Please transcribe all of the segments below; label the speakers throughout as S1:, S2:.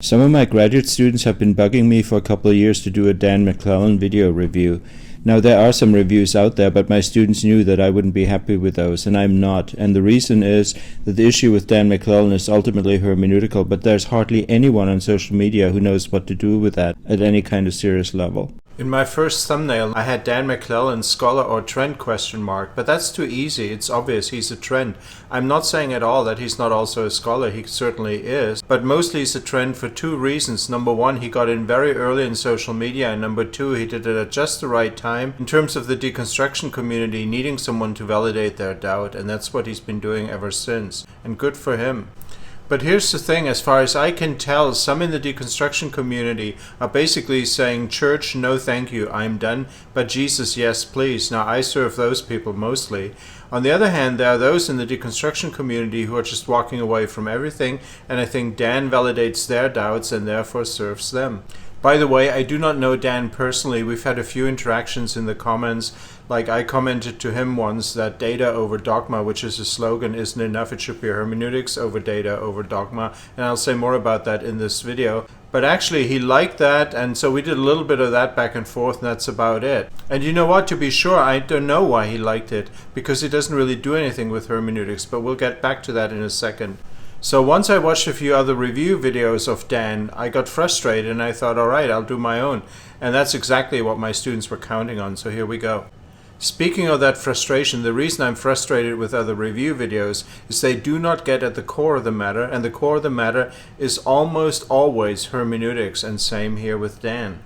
S1: Some of my graduate students have been bugging me for a couple of years to do a Dan McClellan video review. Now, there are some reviews out there, but my students knew that I wouldn't be happy with those, and I'm not. And the reason is that the issue with Dan McClellan is ultimately hermeneutical, but there's hardly anyone on social media who knows what to do with that at any kind of serious level.
S2: In my first thumbnail, I had Dan McClellan, scholar or trend question mark, but that's too easy. It's obvious he's a trend. I'm not saying at all that he's not also a scholar. He certainly is, but mostly he's a trend for two reasons. Number one, he got in very early in social media, and number two, he did it at just the right time in terms of the deconstruction community needing someone to validate their doubt, and that's what he's been doing ever since, and good for him. But here's the thing, as far as I can tell, some in the deconstruction community are basically saying, "Church, no thank you, I'm done, but Jesus, yes please." Now, I serve those people mostly. On the other hand, there are those in the deconstruction community who are just walking away from everything, and I think Dan validates their doubts and therefore serves them. By the way, I do not know Dan personally. We've had a few interactions in the comments. Like, I commented to him once that data over dogma, which is a slogan, isn't enough. It should be hermeneutics over data over dogma. And I'll say more about that in this video. But actually, he liked that, and so we did a little bit of that back and forth, and that's about it. And you know what? To be sure, I don't know why he liked it, because it doesn't really do anything with hermeneutics, but we'll get back to that in a second. So once I watched a few other review videos of Dan, I got frustrated and I thought, all right, I'll do my own. And that's exactly what my students were counting on, so here we go. Speaking of that frustration, the reason I'm frustrated with other review videos is they do not get at the core of the matter, and the core of the matter is almost always hermeneutics, and same here with Dan.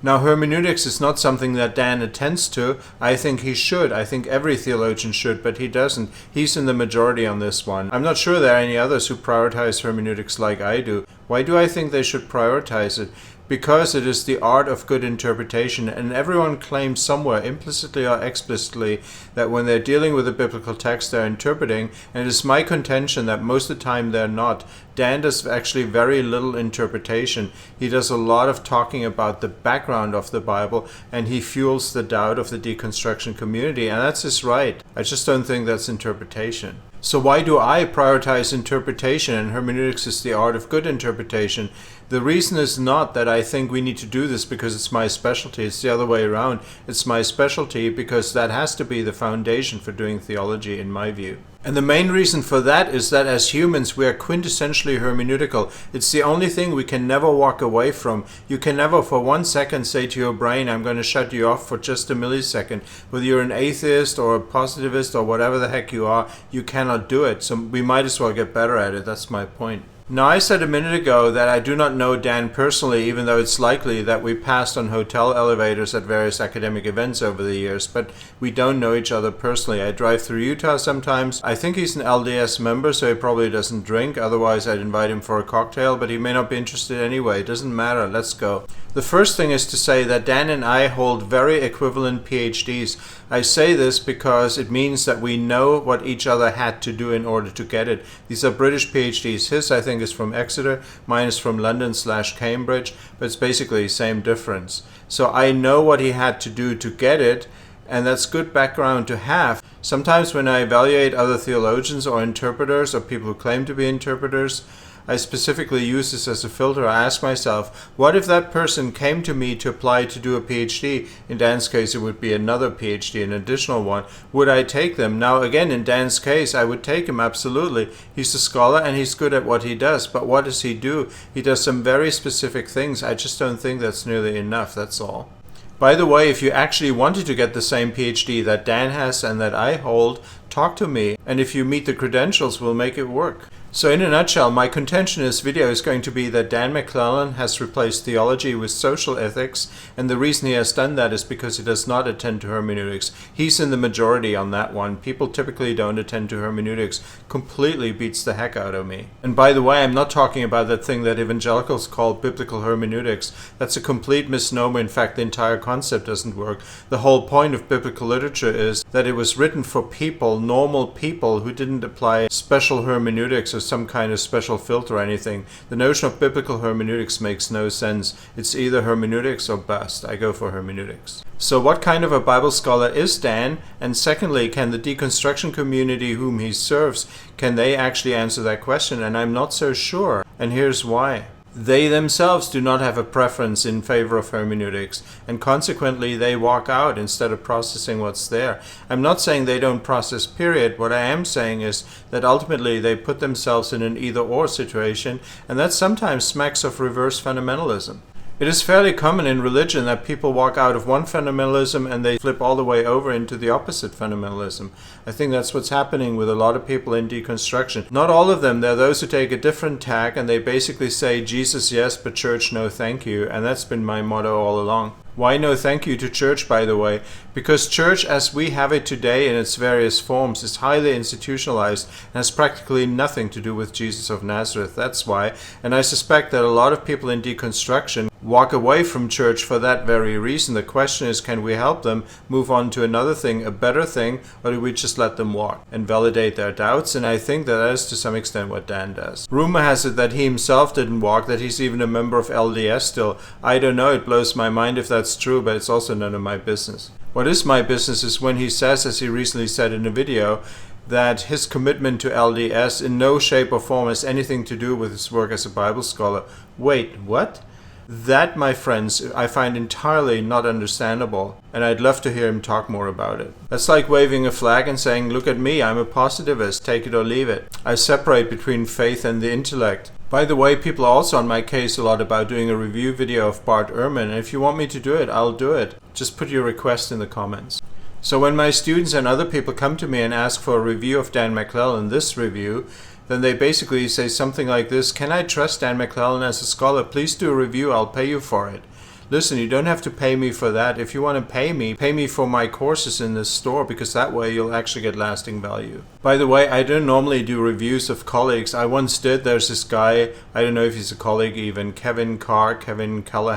S2: Now, hermeneutics is not something that Dan attends to. I think he should. I think every theologian should, but he doesn't. He's in the majority on this one. I'm not sure there are any others who prioritize hermeneutics like I do. Why do I think they should prioritize it? Because it is the art of good interpretation, and everyone claims somewhere, implicitly or explicitly, that when they're dealing with a biblical text they're interpreting, and it is my contention that most of the time they're not. Dan does actually very little interpretation. He does a lot of talking about the background of the Bible, and he fuels the doubt of the deconstruction community, and that's his right. I just don't think that's interpretation. So why do I prioritize interpretation, and hermeneutics is the art of good interpretation? The reason is not that I think we need to do this because it's my specialty. It's the other way around. It's my specialty because that has to be the foundation for doing theology, in my view. And the main reason for that is that as humans, we are quintessentially hermeneutical. It's the only thing we can never walk away from. You can never for 1 second say to your brain, I'm going to shut you off for just a millisecond. Whether you're an atheist or a positivist or whatever the heck you are, you cannot do it. So we might as well get better at it. That's my point. Now, I said a minute ago that I do not know Dan personally, even though it's likely that we passed on hotel elevators at various academic events over the years, but we don't know each other personally. I drive through Utah sometimes. I think he's an LDS member, so he probably doesn't drink. Otherwise, I'd invite him for a cocktail, but he may not be interested anyway. It doesn't matter. Let's go. The first thing is to say that Dan and I hold very equivalent PhDs. I say this because it means that we know what each other had to do in order to get it. These are British PhDs. His, I think, is from Exeter. Mine is from London/Cambridge, but it's basically the same difference. So I know what he had to do to get it, and that's good background to have. Sometimes when I evaluate other theologians or interpreters or people who claim to be interpreters, I specifically use this as a filter. I ask myself, what if that person came to me to apply to do a PhD? In Dan's case, it would be another PhD, an additional one. Would I take them? Now, again, in Dan's case, I would take him, absolutely. He's a scholar and he's good at what he does. But what does he do? He does some very specific things. I just don't think that's nearly enough, that's all. By the way, if you actually wanted to get the same PhD that Dan has and that I hold, talk to me. And if you meet the credentials, we'll make it work. So in a nutshell, my contention in this video is going to be that Dan McClellan has replaced theology with social ethics, and the reason he has done that is because he does not attend to hermeneutics. He's in the majority on that one. People typically don't attend to hermeneutics. Completely beats the heck out of me. And by the way, I'm not talking about that thing that evangelicals call biblical hermeneutics. That's a complete misnomer. In fact, the entire concept doesn't work. The whole point of biblical literature is that it was written for people, normal people, who didn't apply special hermeneutics or some kind of special filter or anything. The notion of biblical hermeneutics makes no sense. It's either hermeneutics or bust. I go for hermeneutics. So what kind of a Bible scholar is Dan? And secondly, can the deconstruction community whom he serves, can they actually answer that question? And I'm not so sure. And here's why. They themselves do not have a preference in favor of hermeneutics, and consequently they walk out instead of processing what's there. I'm not saying they don't process, period. What I am saying is that ultimately they put themselves in an either-or situation, and that sometimes smacks of reverse fundamentalism. It is fairly common in religion that people walk out of one fundamentalism and they flip all the way over into the opposite fundamentalism. I think that's what's happening with a lot of people in deconstruction. Not all of them. There are those who take a different tack and they basically say, Jesus, yes, but church, no, thank you. And that's been my motto all along. Why no thank you to church, by the way? Because church as we have it today in its various forms is highly institutionalized and has practically nothing to do with Jesus of Nazareth. That's why. And I suspect that a lot of people in deconstruction walk away from church for that very reason. The question is, can we help them move on to another thing, a better thing, or do we just let them walk and validate their doubts? And I think that is to some extent what Dan does. Rumor has it that he himself didn't walk, that he's even a member of LDS still. I don't know, it blows my mind if that's true, but it's also none of my business. What is my business is when he says, as he recently said in a video, that his commitment to LDS in no shape or form has anything to do with his work as a Bible scholar. Wait, what? That, my friends, I find entirely not understandable, and I'd love to hear him talk more about it. That's like waving a flag and saying, look at me, I'm a positivist, take it or leave it. I separate between faith and the intellect. By the way, people are also on my case a lot about doing a review video of Bart Ehrman, and if you want me to do it, I'll do it. Just put your request in the comments. So when my students and other people come to me and ask for a review of Dan McClellan, this review, then they basically say something like this: can I trust Dan McClellan as a scholar? Please do a review, I'll pay you for it. Listen, you don't have to pay me for that. If you want to pay me for my courses in this store, because that way you'll actually get lasting value. By the way, I don't normally do reviews of colleagues. I once did. There's this guy, I don't know if he's a colleague even, Kevin Carnahan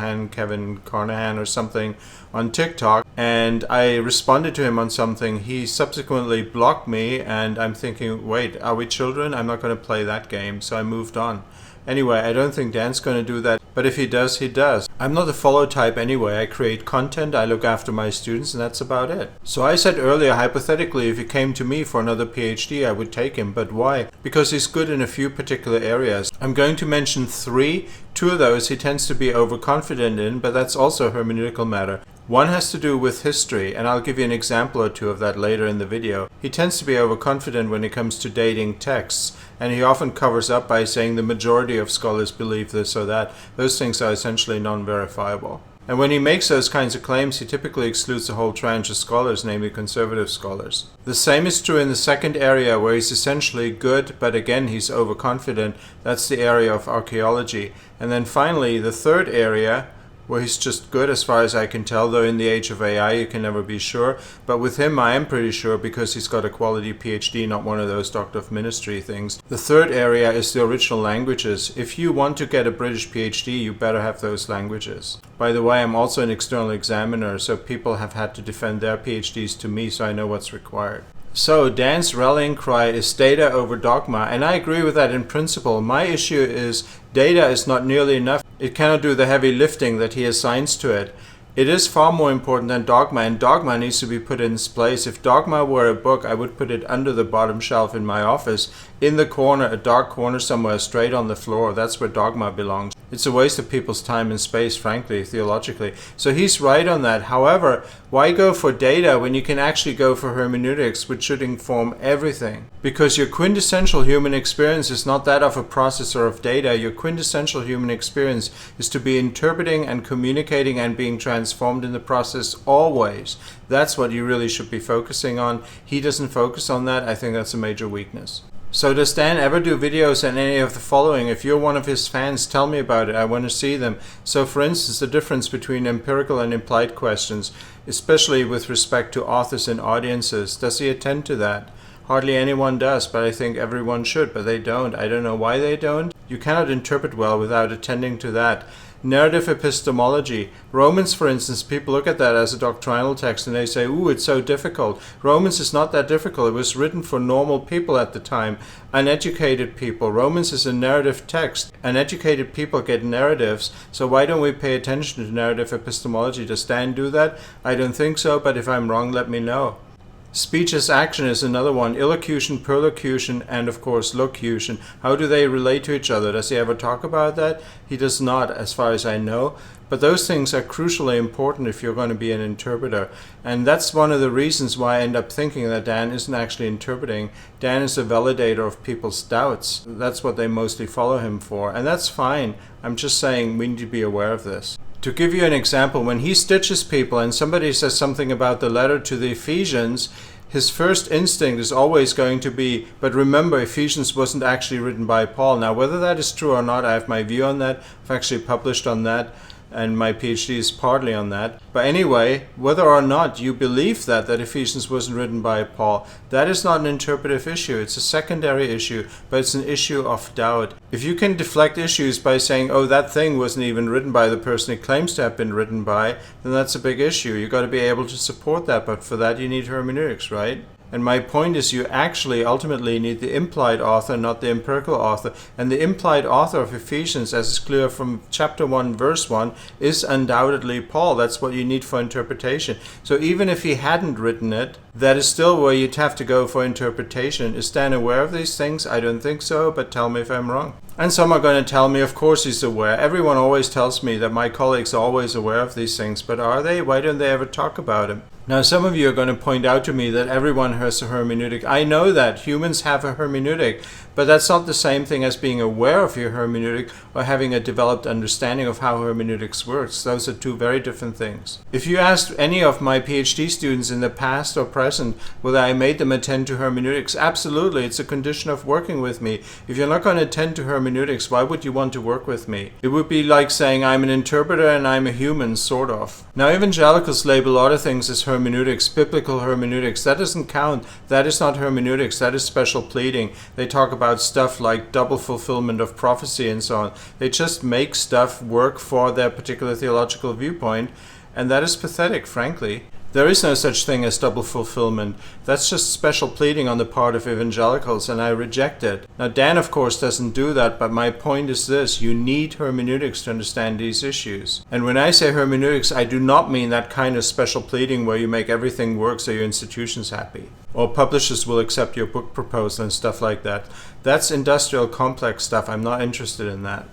S2: or something on TikTok, and I responded to him on something. He subsequently blocked me, and I'm thinking, wait, are we children? I'm not going to play that game, so I moved on. Anyway, I don't think Dan's going to do that, but if he does, he does. I'm not a follow type anyway. I create content, I look after my students, and that's about it. So I said earlier, hypothetically, if he came to me for another PhD, I would take him. But why? Because he's good in a few particular areas. I'm going to mention three. Two of those he tends to be overconfident in, but that's also a hermeneutical matter. One has to do with history, and I'll give you an example or two of that later in the video. He tends to be overconfident when it comes to dating texts, and he often covers up by saying the majority of scholars believe this or that. Those things are essentially non-verifiable. And when he makes those kinds of claims, he typically excludes a whole tranche of scholars, namely conservative scholars. The same is true in the second area, where he's essentially good, but again he's overconfident. That's the area of archaeology. And then finally, the third area, where he's just good as far as I can tell, though in the age of AI you can never be sure. But with him I am pretty sure, because he's got a quality PhD, not one of those Doctor of Ministry things. The third area is the original languages. If you want to get a British PhD, you better have those languages. By the way, I'm also an external examiner, so people have had to defend their PhDs to me, so I know what's required. So Dan's rallying cry is data over dogma, and I agree with that in principle. My issue is data is not nearly enough. It cannot do the heavy lifting that he assigns to it. It is far more important than dogma, and dogma needs to be put in its place. If dogma were a book, I would put it under the bottom shelf in my office, in the corner, a dark corner somewhere, straight on the floor. That's where dogma belongs. It's a waste of people's time and space, frankly, theologically. So he's right on that. However, why go for data when you can actually go for hermeneutics, which should inform everything? Because your quintessential human experience is not that of a processor of data. Your quintessential human experience is to be interpreting and communicating and being transformed in the process always. That's what you really should be focusing on. He doesn't focus on that. I think that's a major weakness. So does Dan ever do videos on any of the following? If you're one of his fans, tell me about it. I want to see them. So for instance, the difference between empirical and implied questions, especially with respect to authors and audiences. Does he attend to that? Hardly anyone does, but I think everyone should, but they don't. I don't know why they don't. You cannot interpret well without attending to that. Narrative epistemology. Romans, for instance, people look at that as a doctrinal text and they say, ooh, it's so difficult. Romans is not that difficult. It was written for normal people at the time, uneducated people. Romans is a narrative text. Uneducated people get narratives, so why don't we pay attention to narrative epistemology? Does Dan do that? I don't think so, but if I'm wrong, let me know. Speech as action is another one. Illocution, perlocution, and of course locution. How do they relate to each other? Does he ever talk about that? He does not, as far as I know. But those things are crucially important if you're going to be an interpreter. And that's one of the reasons why I end up thinking that Dan isn't actually interpreting. Dan is a validator of people's doubts. That's what they mostly follow him for. And that's fine. I'm just saying we need to be aware of this. To give you an example, when he stitches people and somebody says something about the letter to the Ephesians, his first instinct is always going to be, but remember, Ephesians wasn't actually written by Paul. Now, whether that is true or not, I have my view on that. I've actually published on that, and my PhD is partly on that. But anyway, whether or not you believe that Ephesians wasn't written by Paul, that is not an interpretive issue. It's a secondary issue, but it's an issue of doubt. If you can deflect issues by saying, oh, that thing wasn't even written by the person it claims to have been written by, then that's a big issue. You've got to be able to support that, but for that you need hermeneutics, right? And my point is you actually ultimately need the implied author, not the empirical author. And the implied author of Ephesians, as is clear from chapter 1, verse 1, is undoubtedly Paul. That's what you need for interpretation. So even if he hadn't written it, that is still where you'd have to go for interpretation. Is Dan aware of these things? I don't think so, but tell me if I'm wrong. And some are going to tell me, of course he's aware. Everyone always tells me that my colleagues are always aware of these things, but are they? Why don't they ever talk about them? Now, some of you are going to point out to me that everyone has a hermeneutic. I know that humans have a hermeneutic, but that's not the same thing as being aware of your hermeneutic or having a developed understanding of how hermeneutics works. Those are two very different things. If you asked any of my PhD students in the past or present whether I made them attend to hermeneutics, absolutely, it's a condition of working with me. If you're not going to attend to hermeneutics, why would you want to work with me? It would be like saying I'm an interpreter and I'm a human, sort of. Now, evangelicals label a lot of things as hermeneutics, biblical hermeneutics. That doesn't count. That is not hermeneutics. That is special pleading. They talk about stuff like double fulfillment of prophecy and so on. They just make stuff work for their particular theological viewpoint, and that is pathetic, frankly. There is no such thing as double fulfillment. That's just special pleading on the part of evangelicals, and I reject it. Now, Dan, of course, doesn't do that, but my point is this. You need hermeneutics to understand these issues. And when I say hermeneutics, I do not mean that kind of special pleading where you make everything work so your institution's happy, or publishers will accept your book proposal and stuff like that. That's industrial complex stuff. I'm not interested in that.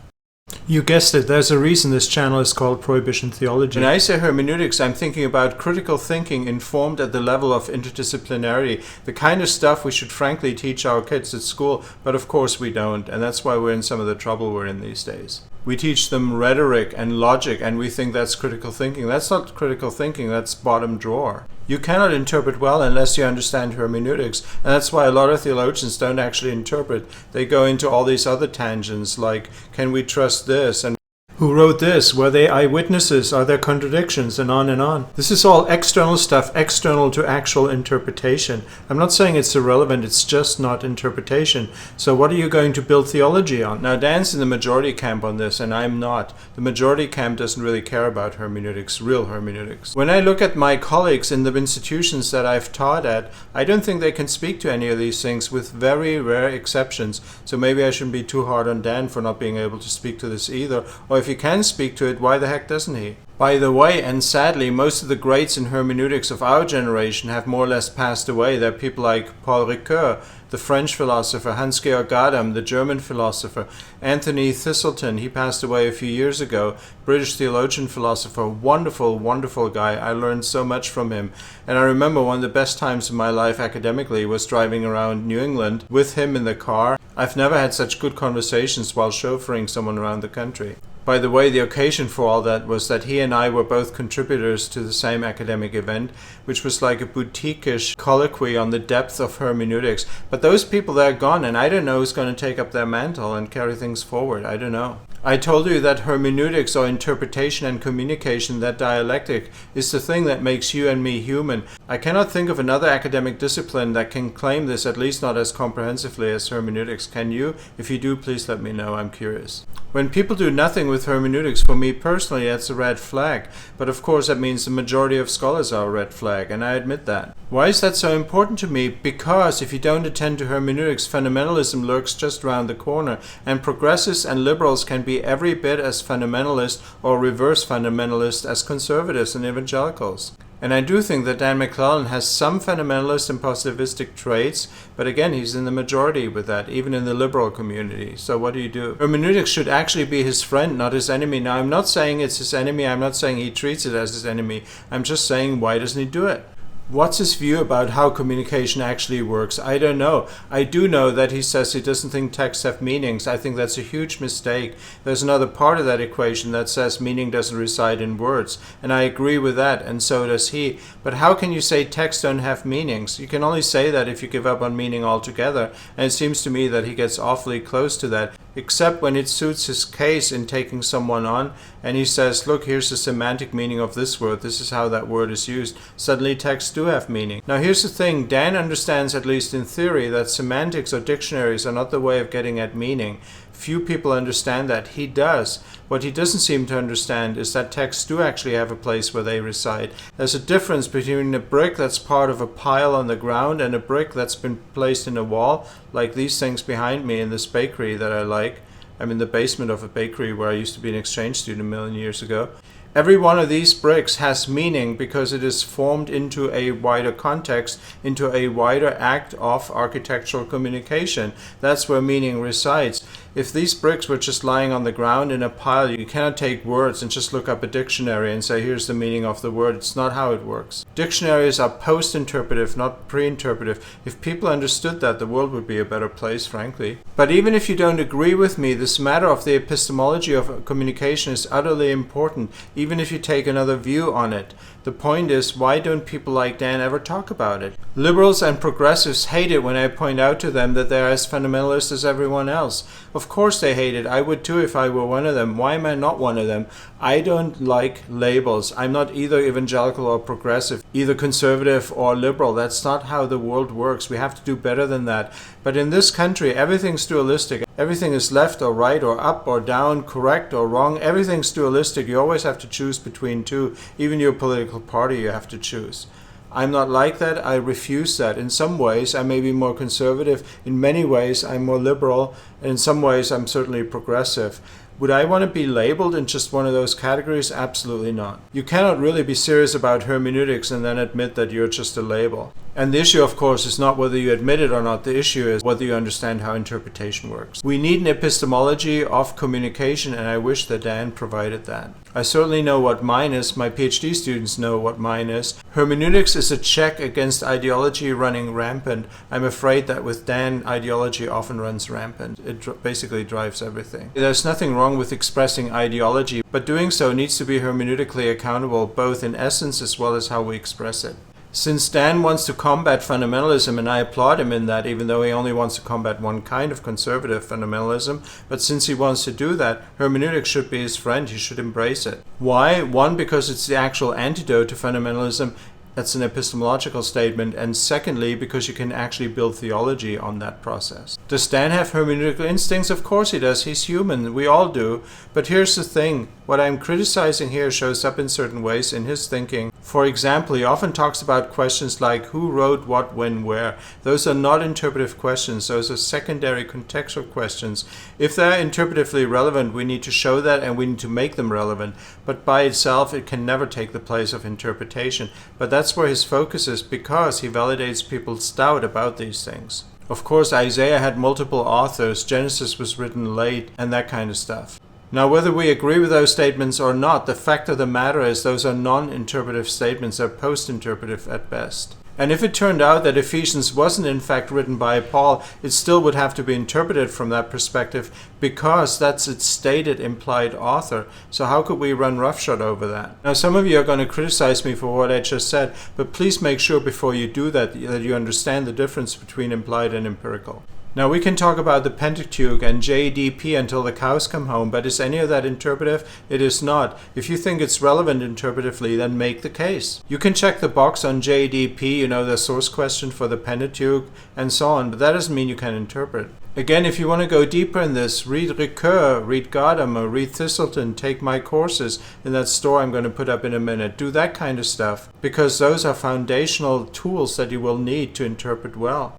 S2: You guessed it, there's a reason this channel is called Prohibition Theology. When I say hermeneutics, I'm thinking about critical thinking informed at the level of interdisciplinarity, the kind of stuff we should frankly teach our kids at school, but of course we don't, and that's why we're in some of the trouble we're in these days. We teach them rhetoric and logic, and we think that's critical thinking. That's not critical thinking, that's bottom drawer. You cannot interpret well unless you understand hermeneutics, and that's why a lot of theologians don't actually interpret. They go into all these other tangents like, can we trust this? And who wrote this? Were they eyewitnesses? Are there contradictions? And on and on. This is all external stuff, external to actual interpretation. I'm not saying it's irrelevant, it's just not interpretation. So what are you going to build theology on? Now, Dan's in the majority camp on this, and I'm not. The majority camp doesn't really care about hermeneutics, real hermeneutics. When I look at my colleagues in the institutions that I've taught at, I don't think they can speak to any of these things with very rare exceptions. So maybe I shouldn't be too hard on Dan for not being able to speak to this either. Or if he can speak to it, why the heck doesn't he? By the way, and sadly, most of the greats in hermeneutics of our generation have more or less passed away. There are people like Paul Ricoeur, the French philosopher, Hans-Georg Adam, the German philosopher, Anthony Thistleton, he passed away a few years ago, British theologian, philosopher, wonderful, wonderful guy. I learned so much from him. And I remember one of the best times of my life academically was driving around New England with him in the car. I've never had such good conversations while chauffeuring someone around the country. By the way, the occasion for all that was that he and I were both contributors to the same academic event, which was like a boutique-ish colloquy on the depth of hermeneutics. But those people, they're gone, and I don't know who's going to take up their mantle and carry things forward. I don't know. I told you that hermeneutics, or interpretation and communication, that dialectic, is the thing that makes you and me human. I cannot think of another academic discipline that can claim this, at least not as comprehensively as hermeneutics. Can you? If you do, please let me know. I'm curious. When people do nothing with hermeneutics, for me personally, that's a red flag. But of course, that means the majority of scholars are a red flag, and I admit that. Why is that so important to me? Because if you don't attend to hermeneutics, fundamentalism lurks just around the corner, and progressives and liberals can be every bit as fundamentalist or reverse fundamentalist as conservatives and evangelicals. And I do think that Dan McClellan has some fundamentalist and positivistic traits, but again, he's in the majority with that, even in the liberal community. So what do? Hermeneutics should actually be his friend, not his enemy. Now, I'm not saying it's his enemy. I'm not saying he treats it as his enemy. I'm just saying, why doesn't he do it? What's his view about how communication actually works? I don't know. I do know that he says he doesn't think texts have meanings. I think that's a huge mistake. There's another part of that equation that says meaning doesn't reside in words. And I agree with that, and so does he. But how can you say texts don't have meanings? You can only say that if you give up on meaning altogether. And it seems to me that he gets awfully close to that, except when it suits his case in taking someone on, and he says, look, here's the semantic meaning of this word. This is how that word is used. Suddenly texts do have meaning. Now here's the thing, Dan understands, at least in theory, that semantics or dictionaries are not the way of getting at meaning. Few people understand that. He does. What he doesn't seem to understand is that texts do actually have a place where they reside. There's a difference between a brick that's part of a pile on the ground and a brick that's been placed in a wall, like these things behind me in this bakery that I like. I'm in the basement of a bakery where I used to be an exchange student a million years ago. Every one of these bricks has meaning because it is formed into a wider context, into a wider act of architectural communication. That's where meaning resides. If these bricks were just lying on the ground in a pile, you cannot take words and just look up a dictionary and say, here's the meaning of the word. It's not how it works. Dictionaries are post-interpretive, not pre-interpretive. If people understood that, the world would be a better place, frankly. But even if you don't agree with me, this matter of the epistemology of communication is utterly important, even if you take another view on it. The point is, why don't people like Dan ever talk about it? Liberals and progressives hate it when I point out to them that they're as fundamentalist as everyone else. Of course they hate it. I would too if I were one of them. Why am I not one of them? I don't like labels. I'm not either evangelical or progressive, either conservative or liberal. That's not how the world works. We have to do better than that. But in this country, everything's dualistic. Everything is left or right or up or down, correct or wrong. Everything's dualistic. You always have to choose between two. Even your political party you have to choose. I'm not like that. I refuse that. In some ways, I may be more conservative. In many ways, I'm more liberal. And in some ways, I'm certainly progressive. Would I want to be labeled in just one of those categories? Absolutely not. You cannot really be serious about hermeneutics and then admit that you're just a label. And the issue, of course, is not whether you admit it or not. The issue is whether you understand how interpretation works. We need an epistemology of communication, and I wish that Dan provided that. I certainly know what mine is. My PhD students know what mine is. Hermeneutics is a check against ideology running rampant. I'm afraid that with Dan, ideology often runs rampant. It basically drives everything. There's nothing wrong with expressing ideology, but doing so needs to be hermeneutically accountable, both in essence as well as how we express it. Since Dan wants to combat fundamentalism, and I applaud him in that, even though he only wants to combat one kind of conservative fundamentalism, but since he wants to do that, hermeneutics should be his friend. He should embrace it. Why? One, because it's the actual antidote to fundamentalism. That's an epistemological statement. And secondly, because you can actually build theology on that process. Does Dan have hermeneutical instincts? Of course he does. He's human. We all do. But here's the thing. What I'm criticizing here shows up in certain ways in his thinking. For example, he often talks about questions like who wrote what, when, where. Those are not interpretive questions. Those are secondary contextual questions. If they're interpretively relevant, we need to show that and we need to make them relevant. But by itself, it can never take the place of interpretation. But that's where his focus is, because he validates people's doubt about these things. Of course, Isaiah had multiple authors, Genesis was written late, and that kind of stuff. Now, whether we agree with those statements or not, the fact of the matter is those are non-interpretive statements, they're post-interpretive at best. And if it turned out that Ephesians wasn't in fact written by Paul, it still would have to be interpreted from that perspective, because that's its stated implied author. So how could we run roughshod over that? Now, some of you are going to criticize me for what I just said, but please make sure before you do that you understand the difference between implied and empirical. Now, we can talk about the Pentateuch and JDP until the cows come home, but is any of that interpretive? It is not. If you think it's relevant interpretively, then make the case. You can check the box on JDP, the source question for the Pentateuch, and so on, but that doesn't mean you can interpret. Again, if you want to go deeper in this, read Ricoeur, read Gadamer, read Thistleton, take my courses in that store I'm going to put up in a minute. Do that kind of stuff, because those are foundational tools that you will need to interpret well.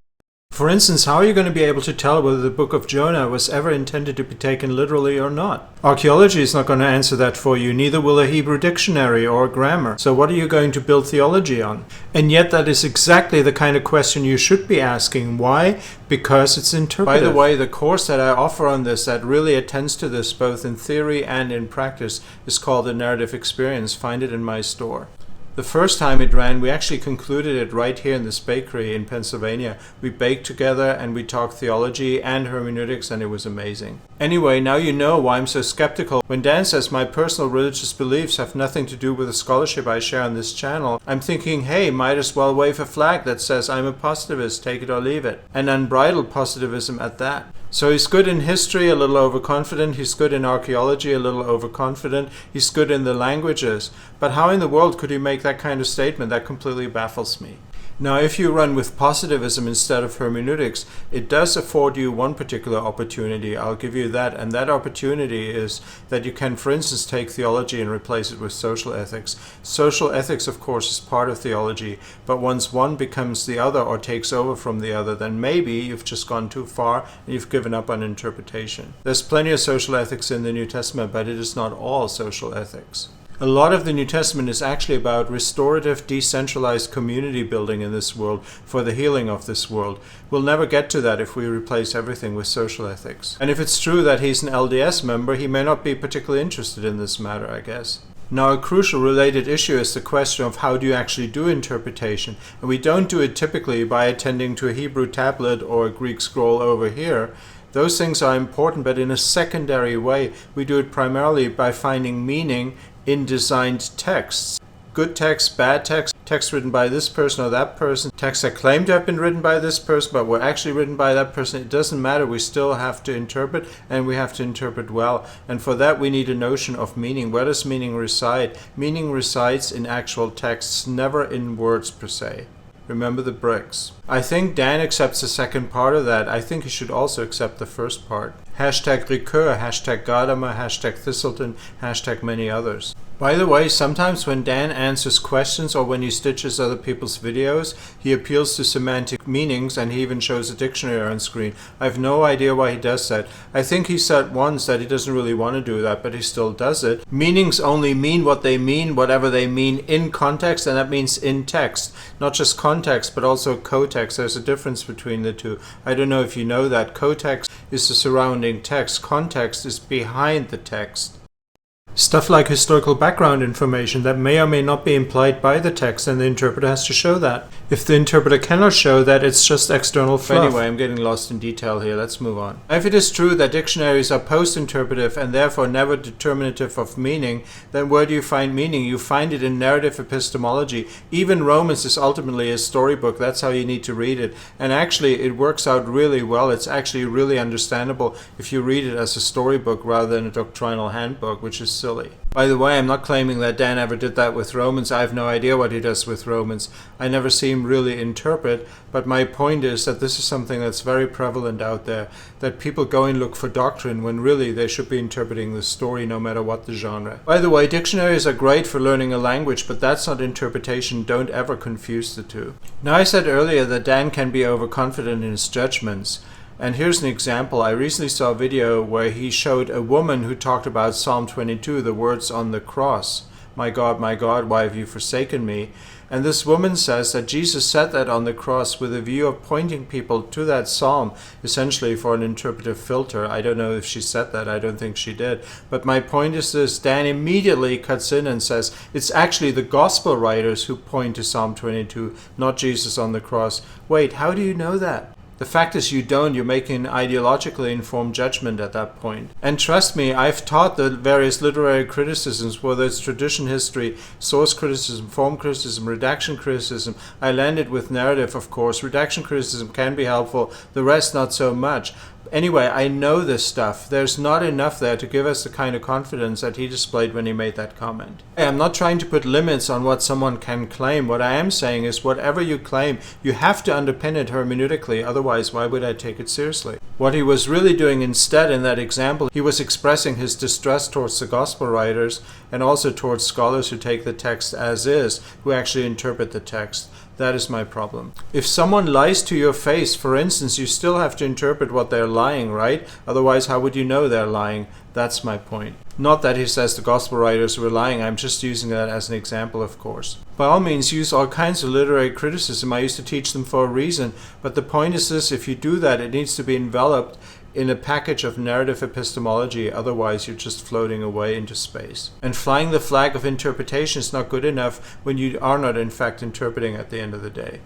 S2: For instance, how are you going to be able to tell whether the book of Jonah was ever intended to be taken literally or not? Archaeology is not going to answer that for you, neither will a Hebrew dictionary or grammar. So what are you going to build theology on? And yet that is exactly the kind of question you should be asking. Why? Because it's interpretive. By the way, the course that I offer on this that really attends to this both in theory and in practice is called The Narrative Experience. Find it in my store. The first time it ran, we actually concluded it right here in this bakery in Pennsylvania. We baked together and we talked theology and hermeneutics, and it was amazing. Anyway, now you know why I'm so skeptical. When Dan says my personal religious beliefs have nothing to do with the scholarship I share on this channel, I'm thinking, hey, might as well wave a flag that says I'm a positivist, take it or leave it. And unbridled positivism at that. So he's good in history, a little overconfident. He's good in archaeology, a little overconfident. He's good in the languages. But how in the world could he make that kind of statement? That completely baffles me. Now, if you run with positivism instead of hermeneutics, it does afford you one particular opportunity. I'll give you that. And that opportunity is that you can, for instance, take theology and replace it with social ethics. Social ethics, of course, is part of theology. But once one becomes the other or takes over from the other, then maybe you've just gone too far and you've given up on interpretation. There's plenty of social ethics in the New Testament, but it is not all social ethics. A lot of the New Testament is actually about restorative, decentralized community building in this world for the healing of this world. We'll never get to that if we replace everything with social ethics. And if it's true that he's an LDS member, he may not be particularly interested in this matter, I guess. Now, a crucial related issue is the question of how do you actually do interpretation. And we don't do it typically by attending to a Hebrew tablet or a Greek scroll over here. Those things are important, but in a secondary way. We do it primarily by finding meaning in designed texts. Good text, bad text, text written by this person or that person, texts that claim to have been written by this person but were actually written by that person. It doesn't matter. We still have to interpret, and we have to interpret well. And for that we need a notion of meaning. Where does meaning reside? Meaning resides in actual texts, never in words per se. Remember the bricks. I think Dan accepts the second part of that. I think he should also accept the first part. Hashtag Ricoeur, hashtag Gadamer, hashtag Thistleton, hashtag many others. By the way, sometimes when Dan answers questions or when he stitches other people's videos, he appeals to semantic meanings and he even shows a dictionary on screen. I have no idea why he does that. I think he said once that he doesn't really want to do that, but he still does it. Meanings only mean what they mean, whatever they mean in context, and that means in text. Not just context, but also co-text. There's a difference between the two. I don't know if you know that. Co-text is the surrounding text. Context is behind the text. Stuff like historical background information that may or may not be implied by the text, and the interpreter has to show that. If the interpreter cannot show that, it's just external fluff. Anyway, I'm getting lost in detail here. Let's move on. If it is true that dictionaries are post-interpretive and therefore never determinative of meaning, then where do you find meaning? You find it in narrative epistemology. Even Romans is ultimately a storybook. That's how you need to read it. And actually, it works out really well. It's actually really understandable if you read it as a storybook rather than a doctrinal handbook, which is silly. By the way, I'm not claiming that Dan ever did that with Romans. I have no idea what he does with Romans. I never see him really interpret, but my point is that this is something that's very prevalent out there, that people go and look for doctrine when really they should be interpreting the story no matter what the genre. By the way, dictionaries are great for learning a language, but that's not interpretation. Don't ever confuse the two. Now, I said earlier that Dan can be overconfident in his judgments. And here's an example. I recently saw a video where he showed a woman who talked about Psalm 22, the words on the cross. My God, why have you forsaken me? And this woman says that Jesus said that on the cross with a view of pointing people to that psalm, essentially for an interpretive filter. I don't know if she said that. I don't think she did. But my point is this. Dan immediately cuts in and says, it's actually the gospel writers who point to Psalm 22, not Jesus on the cross. Wait, how do you know that? The fact is you don't. You're making an ideologically informed judgment at that point. And trust me, I've taught the various literary criticisms, whether it's tradition history, source criticism, form criticism, redaction criticism. I landed with narrative, of course. Redaction criticism can be helpful, the rest not so much. Anyway, I know this stuff. There's not enough there to give us the kind of confidence that he displayed when he made that comment. I'm not trying to put limits on what someone can claim. What I am saying is whatever you claim, you have to underpin it hermeneutically. Otherwise, why would I take it seriously? What he was really doing instead in that example, he was expressing his distrust towards the gospel writers and also towards scholars who take the text as is, who actually interpret the text. That is my problem. If someone lies to your face, for instance, you still have to interpret what they're lying, right? Otherwise, how would you know they're lying? That's my point. Not that he says the gospel writers were lying. I'm just using that as an example, of course. By all means, use all kinds of literary criticism. I used to teach them for a reason. But the point is this, if you do that, it needs to be enveloped in a package of narrative epistemology. Otherwise, you're just floating away into space. And flying the flag of interpretation is not good enough when you are not, in fact, interpreting at the end of the day.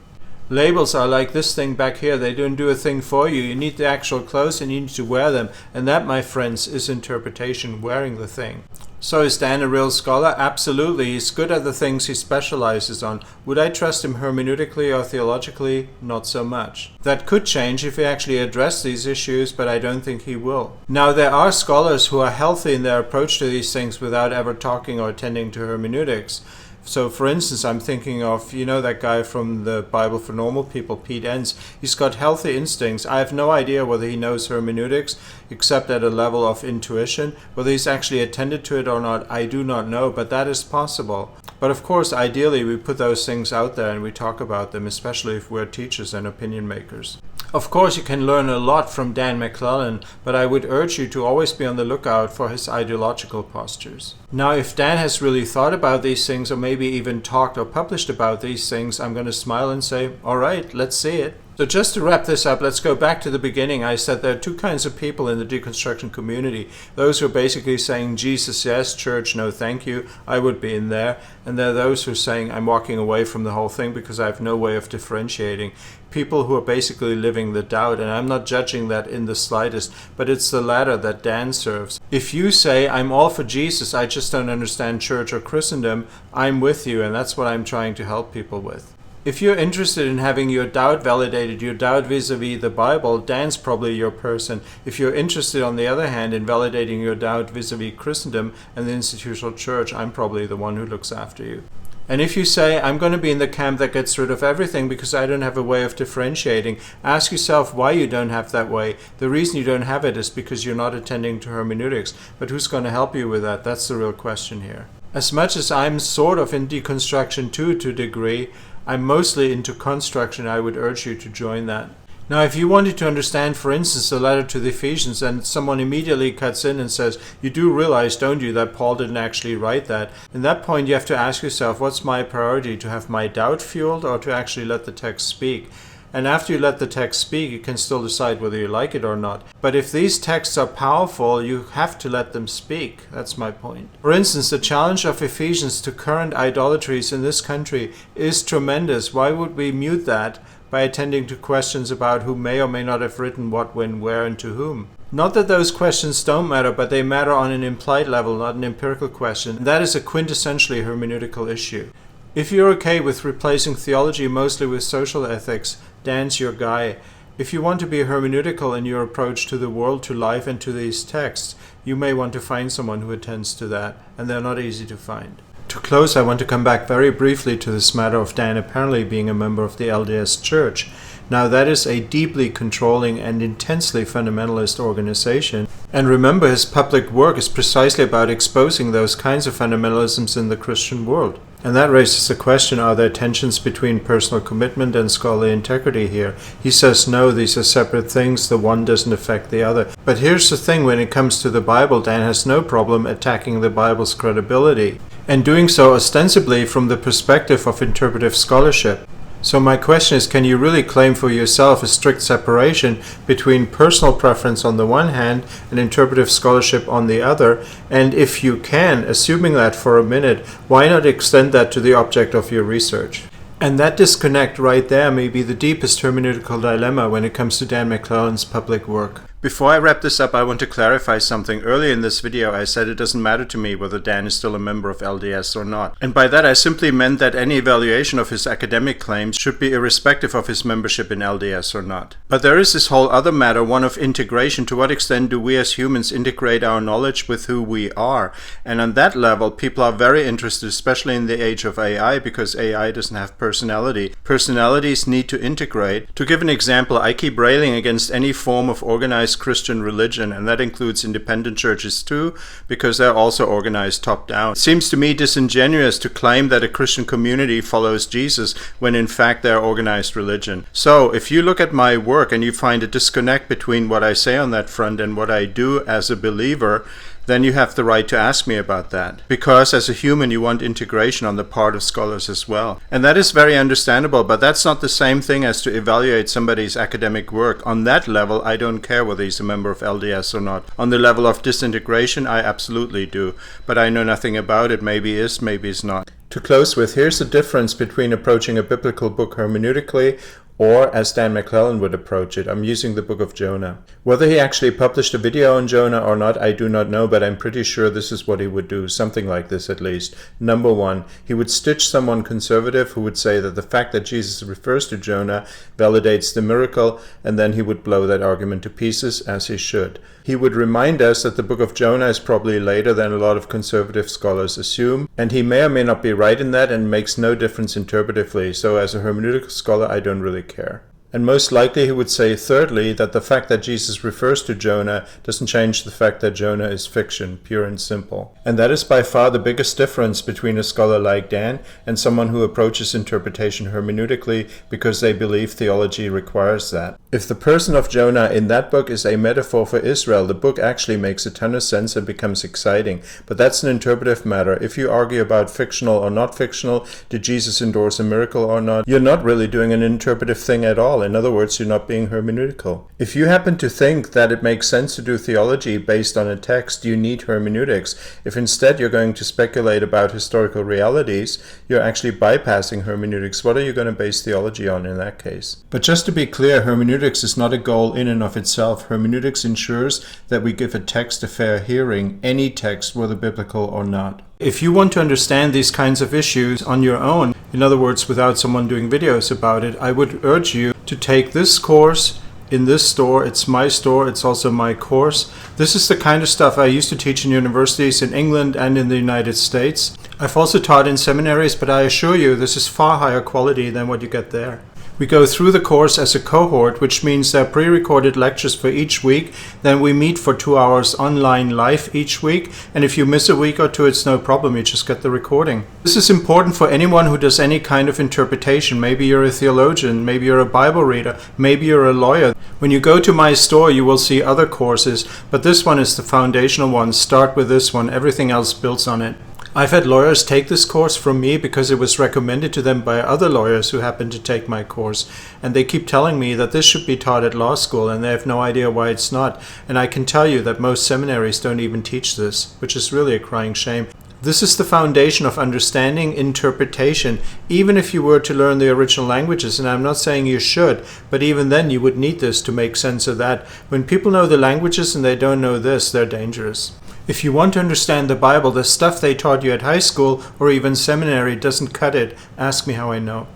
S2: Labels are like this thing back here. They don't do a thing for you. You need the actual clothes and you need to wear them. And that, my friends, is interpretation, wearing the thing. So is Dan a real scholar? Absolutely. He's good at the things he specializes on. Would I trust him hermeneutically or theologically? Not so much. That could change if he actually addressed these issues, but I don't think he will. Now, there are scholars who are healthy in their approach to these things without ever talking or attending to hermeneutics. So, for instance, I'm thinking of, that guy from the Bible for Normal People, Pete Enns. He's got healthy instincts. I have no idea whether he knows hermeneutics, except at a level of intuition. Whether he's actually attended to it or not, I do not know, but that is possible. But of course, ideally, we put those things out there and we talk about them, especially if we're teachers and opinion makers. Of course, you can learn a lot from Dan McClellan, but I would urge you to always be on the lookout for his ideological postures. Now, if Dan has really thought about these things, or maybe even talked or published about these things, I'm going to smile and say, all right, let's see it. So just to wrap this up, let's go back to the beginning. I said there are two kinds of people in the deconstruction community. Those who are basically saying, Jesus, yes, church, no thank you. I would be in there. And there are those who are saying, I'm walking away from the whole thing because I have no way of differentiating. People who are basically living the doubt, and I'm not judging that in the slightest, but it's the latter that Dan serves. If you say, I'm all for Jesus, I just don't understand church or Christendom, I'm with you, and that's what I'm trying to help people with. If you're interested in having your doubt validated, your doubt vis-a-vis the Bible, Dan's probably your person. If you're interested, on the other hand, in validating your doubt vis-a-vis Christendom and the institutional church, I'm probably the one who looks after you. And if you say, I'm going to be in the camp that gets rid of everything because I don't have a way of differentiating, ask yourself why you don't have that way. The reason you don't have it is because you're not attending to hermeneutics. But who's going to help you with that? That's the real question here. As much as I'm sort of in deconstruction too, to a degree, I'm mostly into construction. I would urge you to join that. Now, if you wanted to understand, for instance, the letter to the Ephesians, and someone immediately cuts in and says, you do realize, don't you, that Paul didn't actually write that? In that point, you have to ask yourself, what's my priority, to have my doubt fueled or to actually let the text speak? And after you let the text speak, you can still decide whether you like it or not. But if these texts are powerful, you have to let them speak. That's my point. For instance, the challenge of Ephesians to current idolatries in this country is tremendous. Why would we mute that by attending to questions about who may or may not have written what, when, where, and to whom? Not that those questions don't matter, but they matter on an implied level, not an empirical question. That is a quintessentially hermeneutical issue. If you're okay with replacing theology mostly with social ethics, Dan's your guy. If you want to be hermeneutical in your approach to the world, to life, and to these texts, you may want to find someone who attends to that, and they're not easy to find. To close, I want to come back very briefly to this matter of Dan apparently being a member of the LDS Church. Now, that is a deeply controlling and intensely fundamentalist organization. And remember, his public work is precisely about exposing those kinds of fundamentalisms in the Christian world. And that raises the question, are there tensions between personal commitment and scholarly integrity here? He says no, these are separate things, the one doesn't affect the other. But here's the thing, when it comes to the Bible, Dan has no problem attacking the Bible's credibility, and doing so ostensibly from the perspective of interpretive scholarship. So my question is, can you really claim for yourself a strict separation between personal preference on the one hand and interpretive scholarship on the other? And if you can, assuming that for a minute, why not extend that to the object of your research? And that disconnect right there may be the deepest hermeneutical dilemma when it comes to Dan McClellan's public work. Before I wrap this up, I want to clarify something. Earlier in this video, I said it doesn't matter to me whether Dan is still a member of LDS or not. And by that, I simply meant that any evaluation of his academic claims should be irrespective of his membership in LDS or not. But there is this whole other matter, one of integration. To what extent do we as humans integrate our knowledge with who we are? And on that level, people are very interested, especially in the age of AI, because AI doesn't have personality. Personalities need to integrate. To give an example, I keep railing against any form of organized organized Christian religion, and that includes independent churches too, because they're also organized top-down. It seems to me disingenuous to claim that a Christian community follows Jesus when in fact they're organized religion. So if you look at my work and you find a disconnect between what I say on that front and what I do as a believer, then you have the right to ask me about that. Because as a human, you want integration on the part of scholars as well. And that is very understandable, but that's not the same thing as to evaluate somebody's academic work. On that level, I don't care whether he's a member of LDS or not. On the level of disintegration, I absolutely do. But I know nothing about it. Maybe he is, maybe he's not. To close with, here's the difference between approaching a biblical book hermeneutically or as Dan McClellan would approach it. I'm using the book of Jonah. Whether he actually published a video on Jonah or not, I do not know, but I'm pretty sure this is what he would do, something like this at least. Number one, he would stitch someone conservative who would say that the fact that Jesus refers to Jonah validates the miracle, and then he would blow that argument to pieces, as he should. He would remind us that the book of Jonah is probably later than a lot of conservative scholars assume, and he may or may not be right in that, and makes no difference interpretively, so as a hermeneutical scholar I don't really care. And most likely he would say, thirdly, that the fact that Jesus refers to Jonah doesn't change the fact that Jonah is fiction, pure and simple. And that is by far the biggest difference between a scholar like Dan and someone who approaches interpretation hermeneutically because they believe theology requires that. If the person of Jonah in that book is a metaphor for Israel, the book actually makes a ton of sense and becomes exciting. But that's an interpretive matter. If you argue about fictional or not fictional, did Jesus endorse a miracle or not, you're not really doing an interpretive thing at all. In other words, you're not being hermeneutical. If you happen to think that it makes sense to do theology based on a text, you need hermeneutics. If instead you're going to speculate about historical realities, you're actually bypassing hermeneutics. What are you going to base theology on in that case? But just to be clear, hermeneutics is not a goal in and of itself. Hermeneutics ensures that we give a text a fair hearing, any text, whether biblical or not. If you want to understand these kinds of issues on your own, in other words, without someone doing videos about it, I would urge you to take this course in this store. It's my store. It's also my course. This is the kind of stuff I used to teach in universities in England and in the United States. I've also taught in seminaries, but I assure you this is far higher quality than what you get there. We go through the course as a cohort, which means there are pre-recorded lectures for each week. Then we meet for 2 hours online live each week. And if you miss a week or two, it's no problem. You just get the recording. This is important for anyone who does any kind of interpretation. Maybe you're a theologian. Maybe you're a Bible reader. Maybe you're a lawyer. When you go to my store, you will see other courses, but this one is the foundational one. Start with this one. Everything else builds on it. I've had lawyers take this course from me because it was recommended to them by other lawyers who happened to take my course. And they keep telling me that this should be taught at law school, and they have no idea why it's not. And I can tell you that most seminaries don't even teach this, which is really a crying shame. This is the foundation of understanding interpretation, even if you were to learn the original languages, and I'm not saying you should, but even then you would need this to make sense of that. When people know the languages and they don't know this, they're dangerous. If you want to understand the Bible, the stuff they taught you at high school or even seminary doesn't cut it. Ask me how I know.